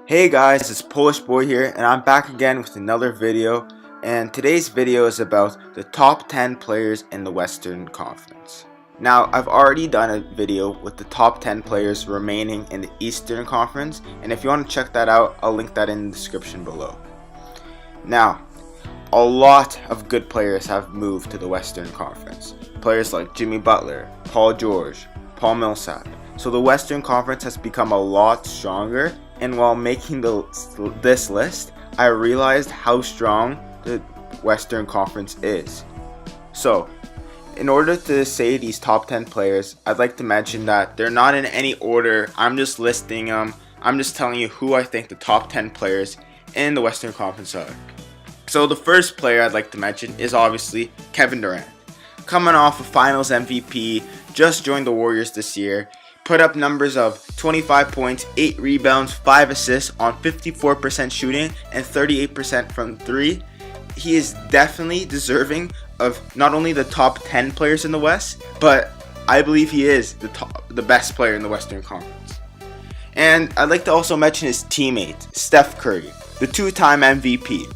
Hey guys, it's Polish Boy here, and I'm back again with another video. And today's video is about the top 10 players in the Western Conference. Now, I've already done a video with the top 10 players remaining in the Eastern Conference, and if you want to check that out, I'll link that in the description below. Now, a lot of good players have moved to the Western Conference. Players like Jimmy Butler, Paul George, Paul Millsap. So the Western Conference has become a lot stronger. And while making this list, I realized how strong the Western Conference is. So, in order to say these top 10 players, I'd like to mention that they're not in any order. I'm just listing them. I'm just telling you who I think the top 10 players in the Western Conference are. So the first player I'd like to mention is obviously Kevin Durant. Coming off a Finals MVP, just joined the Warriors this year. Put up numbers of 25 points, 8 rebounds, 5 assists on 54% shooting and 38% from 3. He is definitely deserving of not only the top 10 players in the West, but I believe he is the best player in the Western Conference. And I'd like to also mention his teammate, Steph Curry, the 2-time MVP.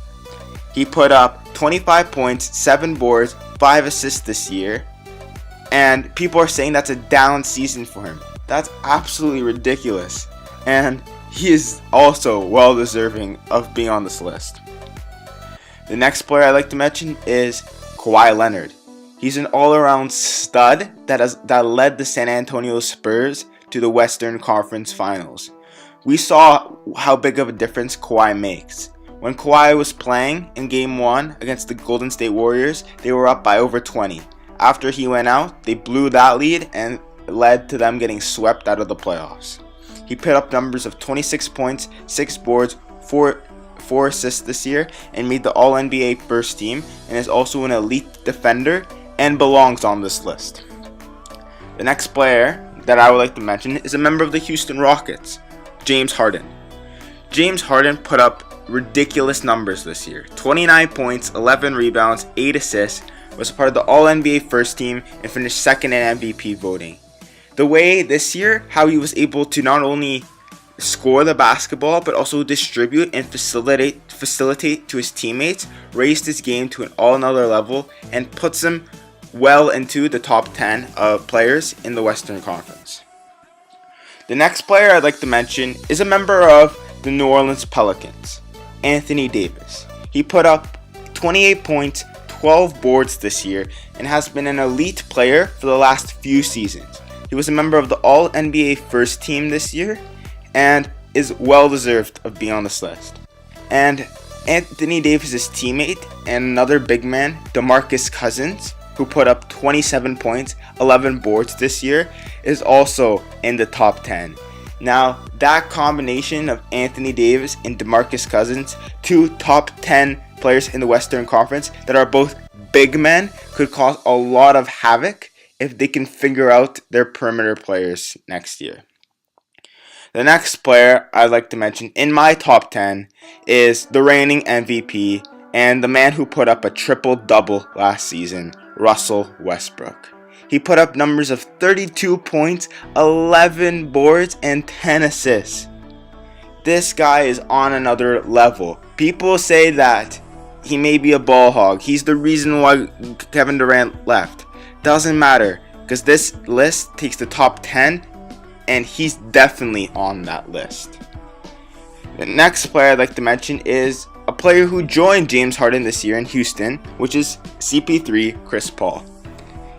He put up 25 points, 7 boards, 5 assists this year, and people are saying that's a down season for him. That's absolutely ridiculous, and he is also well deserving of being on this list. The next player I'd like to mention is Kawhi Leonard. He's an all-around stud that led the San Antonio Spurs to the Western Conference Finals. We saw how big of a difference Kawhi makes. When Kawhi was playing in Game 1 against the Golden State Warriors, they were up by over 20. After he went out, they blew that lead and led to them getting swept out of the playoffs. He put up numbers of 26 points, 6 boards, 4 assists this year, and made the All-NBA first team, and is also an elite defender and belongs on this list. The next player that I would like to mention is a member of the Houston Rockets, James Harden. James Harden put up ridiculous numbers this year. 29 points, 11 rebounds, 8 assists, was a part of the All-NBA first team, and finished second in MVP voting. The way this year, how he was able to not only score the basketball, but also distribute and facilitate to his teammates, raised his game to an all another level, and puts him well into the top 10 of players in the Western Conference. The next player I'd like to mention is a member of the New Orleans Pelicans, Anthony Davis. He put up 28 points, 12 boards this year, and has been an elite player for the last few seasons. He was a member of the All-NBA first team this year and is well deserved of being on this list. And Anthony Davis' teammate and another big man, DeMarcus Cousins, who put up 27 points, 11 boards this year, is also in the top 10. Now, that combination of Anthony Davis and DeMarcus Cousins, two top 10 players in the Western Conference that are both big men, could cause a lot of havoc if they can figure out their perimeter players next year. The next player I'd like to mention in my top 10 is the reigning MVP and the man who put up a triple-double last season, Russell Westbrook. He put up numbers of 32 points, 11 boards, and 10 assists. This guy is on another level. People say that he may be a ball hog. He's the reason why Kevin Durant left. Doesn't matter, because this list takes the top 10, and he's definitely on that list. The next player I'd like to mention is a player who joined James Harden this year in Houston, which is CP3 Chris Paul.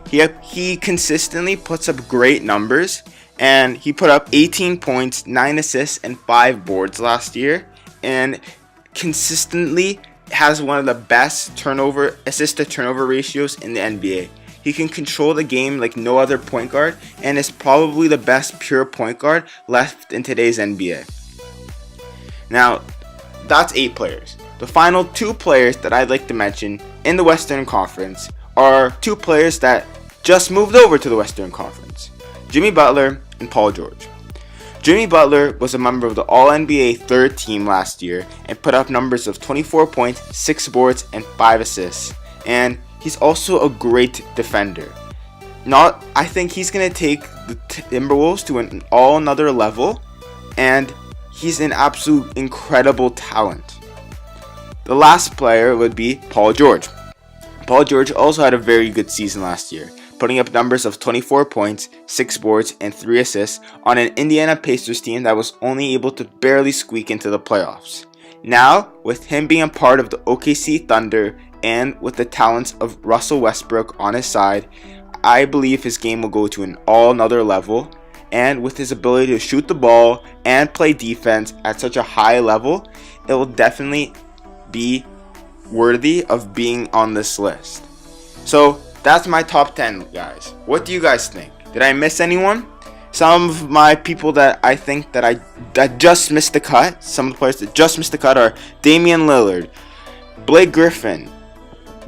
He consistently puts up great numbers, and he put up 18 points, 9 assists, and 5 boards last year, and consistently has one of the best assist to turnover ratios in the NBA. He can control the game like no other point guard, and is probably the best pure point guard left in today's NBA. Now, that's 8 players. The final 2 players that I'd like to mention in the Western Conference are 2 players that just moved over to the Western Conference, Jimmy Butler and Paul George. Jimmy Butler was a member of the All-NBA third team last year and put up numbers of 24 points, 6 boards, and 5 assists. And he's also a great defender. I think he's going to take the Timberwolves to an all another level, and he's an absolute incredible talent. The last player would be Paul George. Paul George also had a very good season last year, putting up numbers of 24 points, 6 boards, and 3 assists on an Indiana Pacers team that was only able to barely squeak into the playoffs. Now, with him being a part of the OKC Thunder and with the talents of Russell Westbrook on his side, I believe his game will go to an all another level, and with his ability to shoot the ball and play defense at such a high level, it will definitely be worthy of being on this list. So that's my top 10, guys. What do you guys think? Did I miss anyone? Some of my people that I think that just missed the cut, some of the players that just missed the cut are Damian Lillard, Blake Griffin,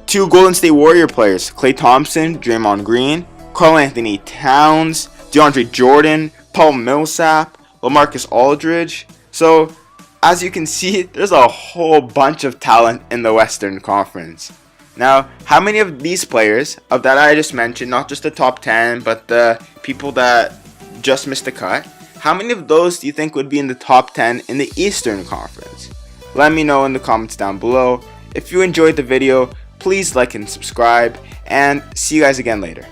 2 Golden State Warrior players, Klay Thompson, Draymond Green, Karl-Anthony Towns, DeAndre Jordan, Paul Millsap, LaMarcus Aldridge. So, as you can see, there's a whole bunch of talent in the Western Conference. Now, how many of these players, of that I just mentioned, not just the top 10, but the people that just missed the cut, how many of those do you think would be in the top 10 in the Eastern Conference? Let me know in the comments down below. If you enjoyed the video, please like and subscribe, and see you guys again later.